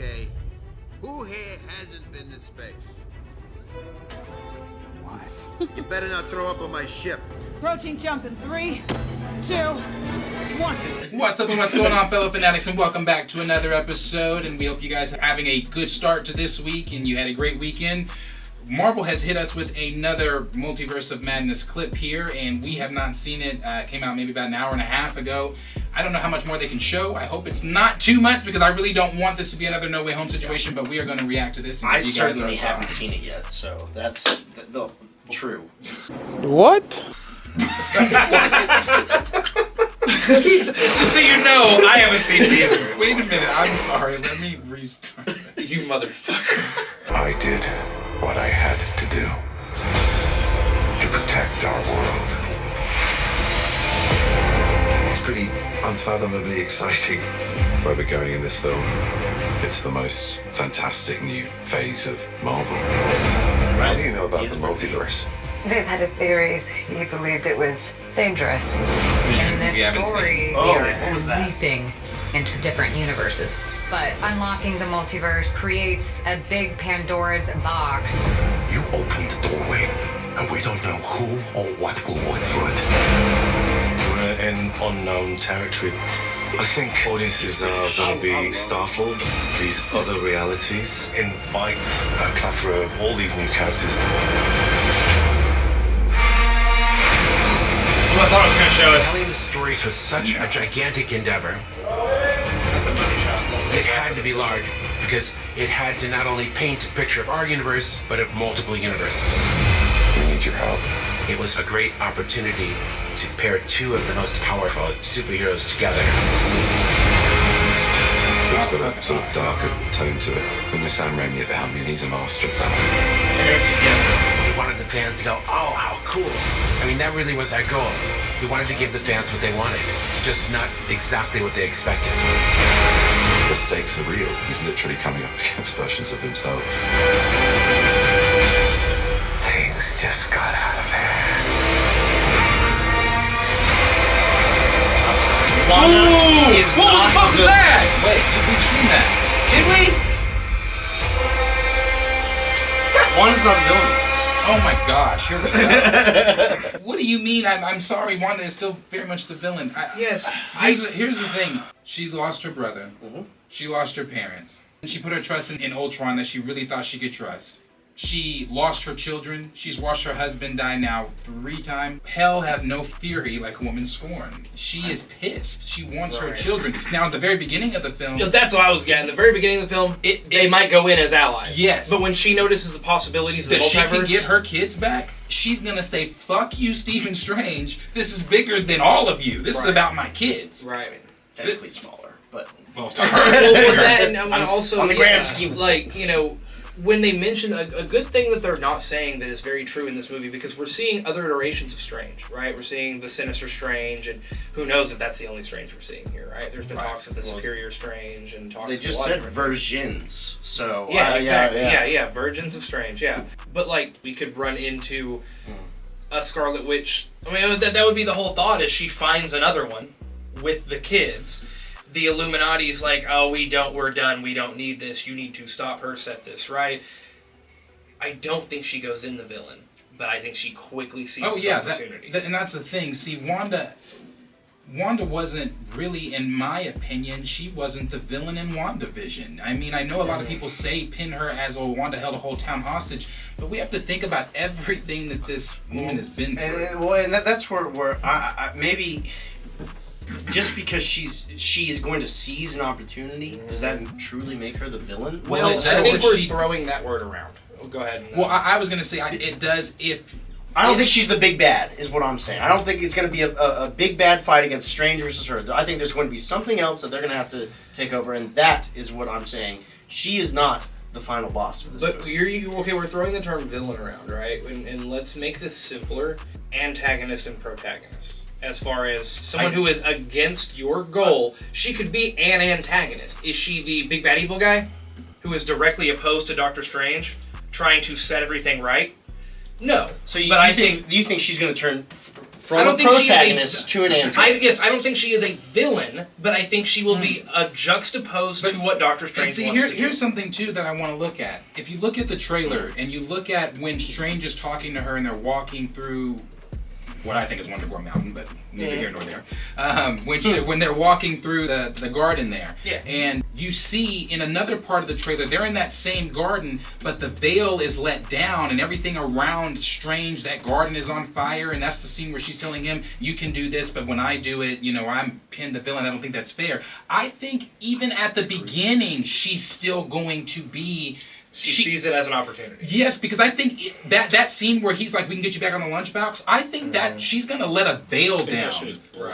Okay, who here hasn't been to space? Why? You better not throw up on my ship. Approaching jump in 3, 2, 1. What's up and what's going on, fellow fanatics, and welcome back to another episode, and we hope you guys are having a good start to this week and you had a great weekend. Marvel has hit us with another Multiverse of Madness clip here, and we have not seen it. It came out maybe about an hour and a half ago. I don't know how much more they can show. I hope it's not too much because I really don't want this to be another No Way Home situation, but we are going to react to this. And I give you guys certainly our haven't thoughts. seen it yet, so that's true. What? Just so you know, I haven't seen it either. Wait a minute, I'm sorry. Let me restart. You motherfucker. I did what I had to do to protect our world. It's pretty unfathomably exciting where we're going in this film. It's the most fantastic new phase of Marvel. What do you know about the multiverse? Viz had his theories. He believed it was dangerous. In this We haven't story, we what are was that? leaping into different universes. But unlocking the multiverse creates a big Pandora's box. You opened the doorway, and we don't know who or what will walk through it. We're in unknown territory. I think audiences are going to be startled. These other realities invite a plethora of all these new characters. What I thought it was going to show is Telling the stories was such a gigantic endeavor. that's a money shot. It had to be large because it had to not only paint a picture of our universe, but of multiple universes. We need your help. It was a great opportunity to pair two of the most powerful superheroes together. It's got a sort of darker tone to it. And with Sam Raimi at the helm, he's a master of that. Paired together. We wanted the fans to go, oh, how cool. I mean, that really was our goal. We wanted to give the fans what they wanted, just not exactly what they expected. The stakes are real. He's literally coming up against versions of himself. Things just got out of hand. WANDA is What the not fuck was good. that? Wait, we've seen that. Did we? Wanda's not the villain. Oh my gosh, here we go. What do you mean? I'm sorry, Wanda is still very much the villain. Yes. Here's the thing. She lost her brother. Mm-hmm. She lost her parents. And she put her trust in Ultron that she really thought she could trust. She lost her children. She's watched her husband die now 3 times. Hell have no fury like a woman scorned. She is pissed. She wants her children. Now, at the very beginning of the film... You know, that's what I was getting. The very beginning of the film, they might go in as allies. Yes. But when she notices the possibilities of the that she can multiverse... get her kids back, she's gonna say, fuck you, Stephen Strange. This is bigger than all of you. This is about my kids. Right. Technically smaller, but Well, Well, with that, and I mean, also... on the grand scheme. Like, you know... When they mention a good thing that they're not saying that is very true in this movie, because we're seeing other iterations of Strange, right? We're seeing the Sinister Strange, and who knows if that's the only Strange we're seeing here, right? There's been talks of the Superior Strange and talks. they of just a lot said of different versions. So yeah, exactly. yeah. Virgins of Strange, yeah. But like we could run into a Scarlet Witch. I mean, that would be the whole thought: is she finds another one with the kids. The Illuminati's like, oh, we're done. We don't need this. You need to stop her. Set this right. I don't think she goes in the villain, but I think she quickly sees this opportunity. And that's the thing. See, Wanda wasn't really, in my opinion, she wasn't the villain in WandaVision. I mean, I know a lot of people pin her as, oh, Wanda held a whole town hostage, but we have to think about everything that this woman has been through. And that's where I maybe just because she's going to seize an opportunity, does that truly make her the villain? Well, I think we're throwing that word around. Go ahead. Well, I was gonna say it does if. I don't think she's the big bad, is what I'm saying. I don't think it's going to be a big bad fight against Strange versus her. I think there's going to be something else that they're going to have to take over, and that is what I'm saying. She is not the final boss for this movie. Okay, we're throwing the term villain around, right? And let's make this simpler. Antagonist and protagonist. As far as someone who is against your goal, she could be an antagonist. Is she the big bad evil guy who is directly opposed to Doctor Strange, trying to set everything right? No. So you think she's going to turn From a protagonist to an antagonist. I don't think she is a villain, but I think she will be a juxtaposed to what Doctor Strange wants to do. Here's something, too, that I want to look at. If you look at the trailer, and you look at when Strange is talking to her, and they're walking through what I think is Wonder Girl Mountain, but neither here nor there. When they're walking through the garden there, and you see in another part of the trailer, they're in that same garden, but the veil is let down, and everything around Strange, that garden is on fire, and that's the scene where she's telling him, you can do this, but when I do it, I'm pinned the villain. I don't think that's fair. I think even at the beginning, she's still going to be... She sees it as an opportunity. Yes, because I think that scene where he's like, we can get you back on the lunchbox, I think that she's going to let a veil down.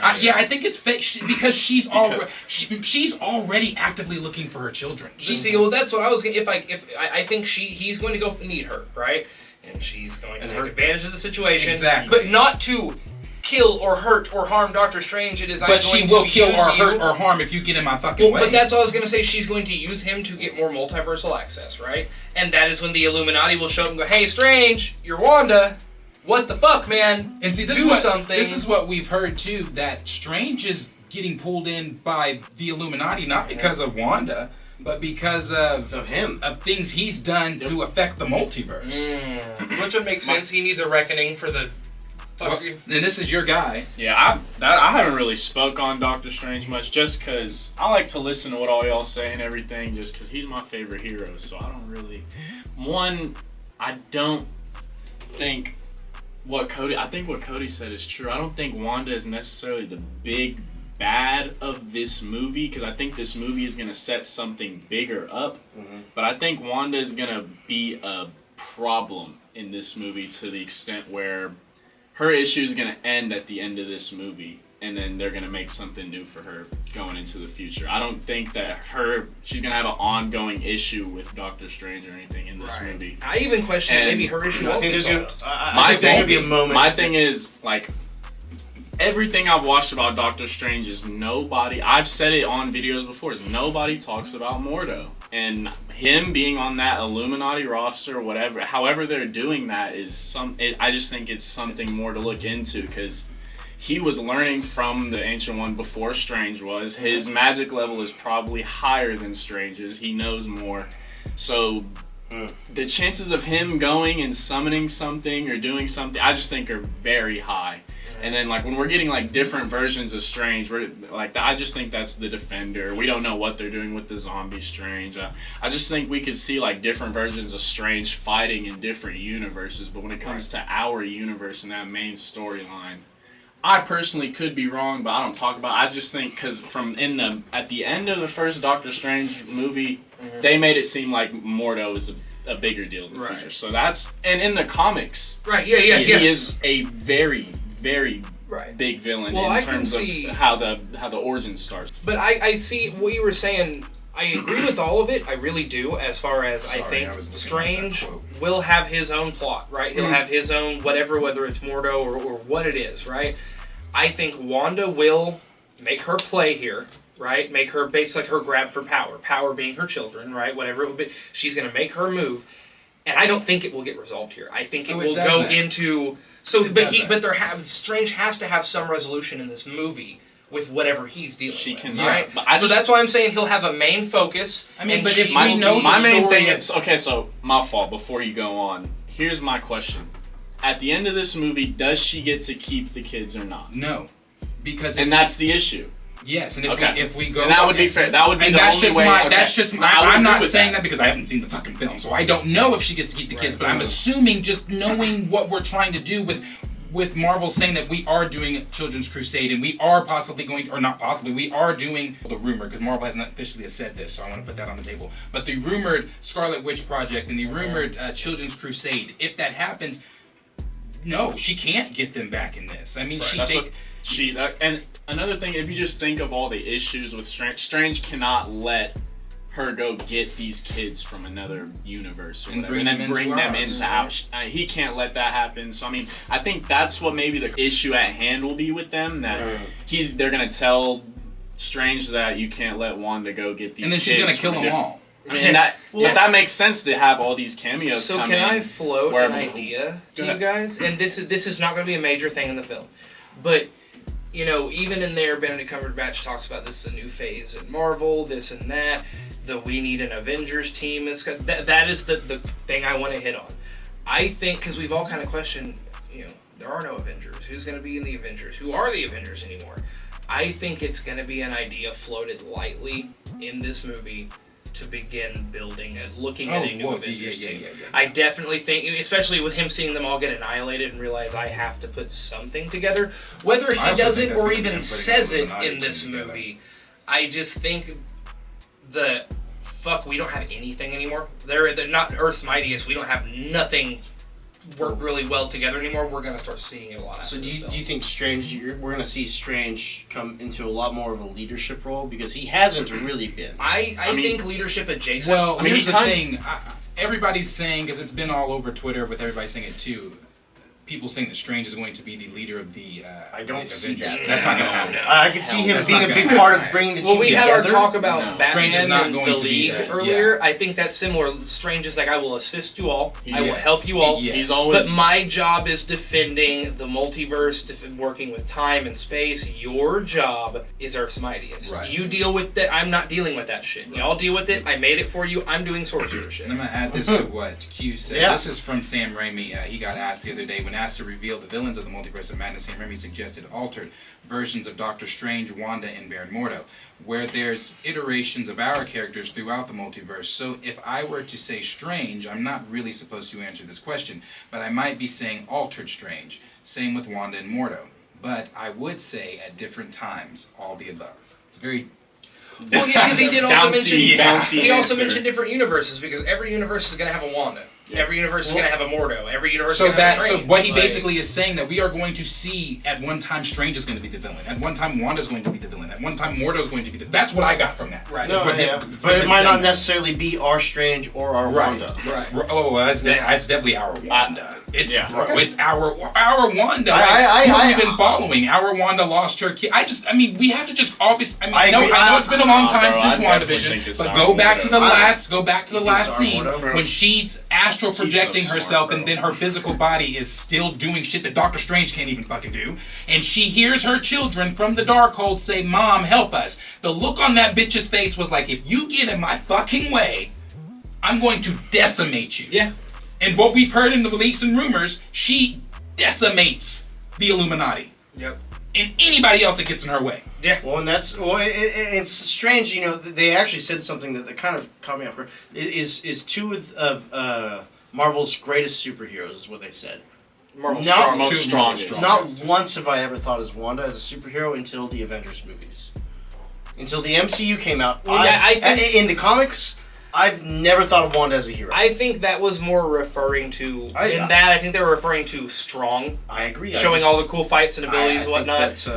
I think it's fake because she's already actively looking for her children. That's what I was going to... I think he's going to go need her, right? And she's going to take advantage of the situation. Exactly. But not to kill or hurt or harm Doctor Strange. But she will kill or hurt or harm if you get in my fucking way. But that's all I was going to say. She's going to use him to get more multiversal access, right? And that is when the Illuminati will show up and go, hey, Strange, you're Wanda. What the fuck, man? And see, this is what we've heard, too, that Strange is getting pulled in by the Illuminati, not because of Wanda, but because of him. Of things he's done to affect the multiverse. Which would make sense. He needs a reckoning for the... Well, and this is your guy. Yeah, I haven't really spoke on Doctor Strange much, just because I like to listen to what all y'all say and everything, just because he's my favorite hero, so I don't really... I don't think what Cody said is true. I don't think Wanda is necessarily the big bad of this movie, because I think this movie is going to set something bigger up, but I think Wanda is going to be a problem in this movie to the extent where her issue is going to end at the end of this movie, and then they're going to make something new for her going into the future. I don't think that she's going to have an ongoing issue with Doctor Strange or anything in this movie. I even question maybe her issue won't be solved. I think there's going to be a moment. My thing is, like, everything I've watched about Doctor Strange is I've said it on videos before, is nobody talks about Mordo. And him being on that Illuminati roster or whatever, however they're doing that I just think it's something more to look into, because he was learning from the Ancient One before Strange was. His magic level is probably higher than Strange's. He knows more. So the chances of him going and summoning something or doing something, I just think are very high. And then, like, when we're getting, like, different versions of Strange, I just think that's the Defender. We don't know what they're doing with the zombie Strange. I just think we could see, like, different versions of Strange fighting in different universes. But when it comes to our universe and that main storyline, I personally could be wrong, but I don't talk about it. I just think, because at the end of the first Doctor Strange movie, they made it seem like Mordo is a bigger deal in the future. So and in the comics, he is a very big villain in terms of how the origin starts. But I see what you were saying. I agree with all of it. I really do. As far as I think Strange will have his own plot, right? He'll have his own whether it's Mordo or what it is, right? I think Wanda will make her play here, right? Make her basically her grab for power. Power being her children, right? Whatever it would be. She's going to make her move. And I don't think it will get resolved here. I think it will go into... Strange has to have some resolution in this movie with whatever he's dealing with. Right? So that's why I'm saying he'll have a main focus. I mean, but if we know my main thing is... Okay, so my fault, before you go on. Here's my question. At the end of this movie, does she get to keep the kids or not? No. That's the issue. Yes, and if we go... And that would be fair. That would be the only way... I'm not saying that because I haven't seen the fucking film, so I don't know if she gets to keep the kids, but I'm assuming, just knowing what we're trying to do with Marvel saying that we are doing Children's Crusade, and we are possibly going... Or not possibly, we are doing the rumor, because Marvel hasn't officially said this, so I want to put that on the table. But the rumored Scarlet Witch project and the rumored Children's Crusade, if that happens, no, she can't get them back in this. I mean, and another thing, if you just think of all the issues with Strange cannot let her go get these kids from another universe or whatever, and then bring them into ours. He can't let that happen. So I mean, I think that's what maybe the issue at hand will be with them. That they're gonna tell Strange that you can't let Wanda go get these kids. And then she's gonna kill them all. And but that makes sense to have all these cameos. So can I float an idea to you guys? And this is not going to be a major thing in the film. But, you know, even in there, Benedict Cumberbatch talks about this is a new phase in Marvel, this and that. We need an Avengers team. That is the thing I want to hit on. I think, because we've all kind of questioned, you know, there are no Avengers. Who's going to be in the Avengers? Who are the Avengers anymore? I think it's going to be an idea floated lightly in this movie to begin building and looking at a new Avengers team. I definitely think, especially with him seeing them all get annihilated and realize I have to put something together, whether he does it or even says it in this movie, I just think we don't have anything anymore. They're not Earth's mightiest. We don't have nothing work really well together anymore. We're going to start seeing it a lot. So do you think Strange, we're going to see Strange come into a lot more of a leadership role? Because he hasn't really been. I think leadership adjacent. Well, here's the thing. Everybody's saying, because it's been all over Twitter with everybody saying it too, people saying that Strange is going to be the leader of the I don't see Avengers. that. That's not going to happen. I could see him being a big part of bringing the team together. Well, we had our talk about Strange is Batman not and going the to be League that. earlier. Yeah. I think that's similar. Strange is like, I will assist you all. I will help you all. He's always. But my job is defending the multiverse, working with time and space. Your job is Earth's mightiest. Right. You deal with that. I'm not dealing with that shit. Y'all deal with it. I made it for you. I'm doing sorcerer shit. And I'm going to add this to what Q said. Yeah. This is from Sam Raimi. He got asked the other day, when asked to reveal the villains of the Multiverse of Madness, Sam Raimi suggested altered versions of Doctor Strange, Wanda, and Baron Mordo, where there's iterations of our characters throughout the multiverse. So if I were to say Strange, I'm not really supposed to answer this question, but I might be saying altered Strange. Same with Wanda and Mordo. But I would say at different times, all the above. It's very... Well, yeah, because he did also bouncy he also answer. mentioned different universes, because every universe is going to have a Wanda. Every universe is going to have a Mordo. Every universe is going to have a Strange. So what he basically is saying, that we are going to see at one time Strange is going to be the villain, at one time Wanda is going to be the villain, at one time Mordo is going to be the villain. That's what I got from that. Right. No, but it might not necessarily be our Strange or our Wanda. Right. Oh, that's definitely our Wanda. It's it's our Wanda. We've been following. Our Wanda lost her kid. We have to just obviously. I know it's been a long time since WandaVision, but go back to the last scene when she's astral projecting herself, and then her physical body is still doing shit that Doctor Strange can't even fucking do, and she hears her children from the Darkhold say, "Mom, help us." The look on that bitch's face was like, if you get in my fucking way, I'm going to decimate you. Yeah. And what we've heard in the leaks and rumors, she decimates the Illuminati. Yep. And anybody else that gets in her way. Yeah. Well, and it's strange. You know, they actually said something that kind of caught me off guard. Is two of Marvel's greatest superheroes is what they said. Marvel's strongest. Not once have I ever thought as Wanda as a superhero until the Avengers movies. Until the MCU came out. Well, I think in the comics, I've never thought of Wanda as a hero. I think that was more referring to... I think they were referring to strong. I agree. Showing all the cool fights and abilities and whatnot.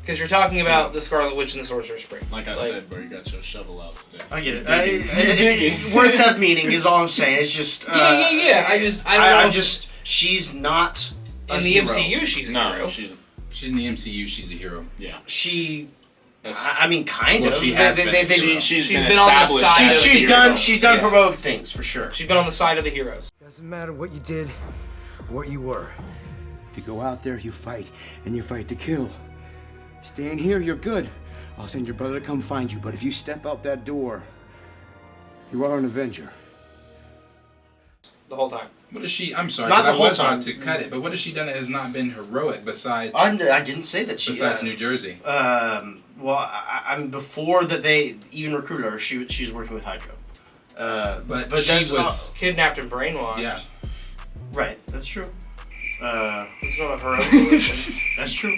Because you're talking about the Scarlet Witch and the Sorcerer's Supreme. Like I said, bro, you got your shovel out today. I get it. Words have meaning is all I'm saying. It's just... yeah. I don't know. She's not in the MCU, she's a hero. She's in the MCU, she's a hero. Yeah. I mean, kind of. She has been. She's been on the side. She's done heroic things for sure. She's been on the side of the heroes. Doesn't matter what you did, or what you were. If you go out there, you fight, and you fight to kill. Staying here, you're good. I'll send your brother to come find you. But if you step out that door, you are an Avenger. The whole time. What is she? I'm sorry, not the I was whole time. about to cut it, but what has she done that has not been heroic besides? I didn't say that she. Besides New Jersey. Well, I'm before that they even recruited her. She was working with Hydro. But she was kidnapped and brainwashed. Yeah. Right. That's true. It's not of her own volition. That's true.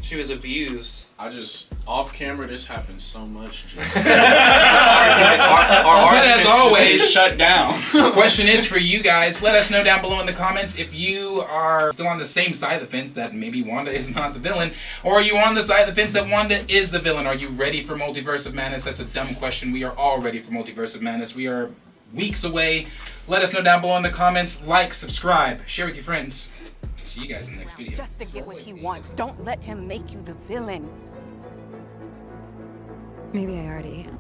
She was abused. Off camera, this happens so much. But as always, shut down. The question is for you guys. Let us know down below in the comments if you are still on the same side of the fence that maybe Wanda is not the villain, or are you on the side of the fence that Wanda is the villain? Are you ready for Multiverse of Madness? That's a dumb question. We are all ready for Multiverse of Madness. We are weeks away. Let us know down below in the comments. Like, subscribe, share with your friends. See you guys in the next video. Just to get what he wants. Don't let him make you the villain. Maybe I already am.